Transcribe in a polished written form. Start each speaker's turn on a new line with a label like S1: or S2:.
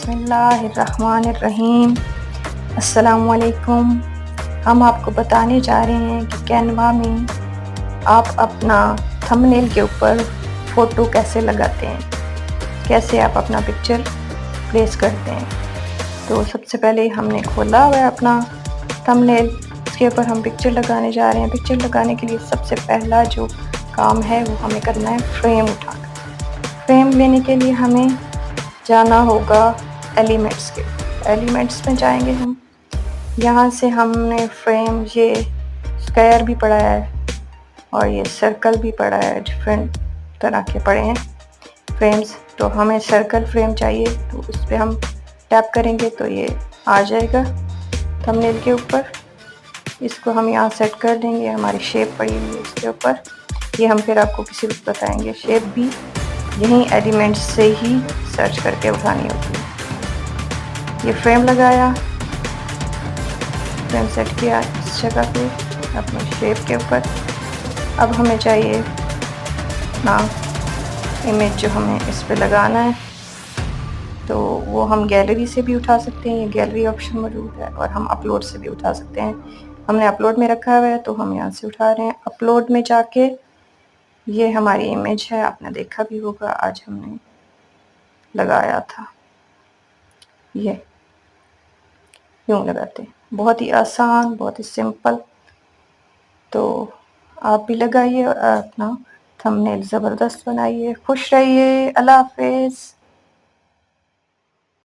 S1: बिस्मिल्लाहिर्रहमानिर्रहीम। अस्सलामुअलैकुम। हम आपको बताने जा रहे हैं कि कैनवा में आप अपना थंबनेल के ऊपर फ़ोटो कैसे लगाते हैं, कैसे आप अपना पिक्चर प्लेस करते हैं। तो सबसे पहले हमने खोला हुआ है अपना थंबनेल, इसके ऊपर हम पिक्चर लगाने जा रहे हैं। पिक्चर लगाने के लिए सबसे पहला जो काम है वो हमें करना है फ्रेम उठाना। फ्रेम लेने के लिए हमें जाना होगा एलिमेंट्स में जाएंगे हम। यहाँ से हमने फ्रेम, ये स्क्वायर भी पड़ा है और ये सर्कल भी पड़ा है, डिफरेंट तरह के पड़े हैं फ्रेम्स। तो हमें सर्कल फ्रेम चाहिए, तो उस पर हम टैप करेंगे तो ये आ जाएगा थंबनेल के ऊपर। इसको हम यहाँ सेट कर देंगे। हमारी शेप पड़ी हुई है इसके ऊपर, ये हम फिर आपको किसी वक्त बताएंगे। शेप भी यहीं एलिमेंट्स से ही सर्च करके उठानी होती है। ये फ्रेम लगाया, फ्रेम सेट किया इस जगह पे अपने शेप के ऊपर। अब हमें चाहिए ना इमेज जो हमें इस पे लगाना है, तो वो हम गैलरी से भी उठा सकते हैं, ये गैलरी ऑप्शन मौजूद है, और हम अपलोड से भी उठा सकते हैं। हमने अपलोड में रखा हुआ है तो हम यहाँ से उठा रहे हैं। अपलोड में जाके ये हमारी इमेज है, आपने देखा भी होगा, आज हमने लगाया था। ये यूँ लगाते हैं, बहुत ही आसान, बहुत ही सिंपल। तो आप भी लगाइए और अपना थंबनेल ज़बरदस्त बनाइए। खुश रहिए। अल्लाह हाफ़िज़।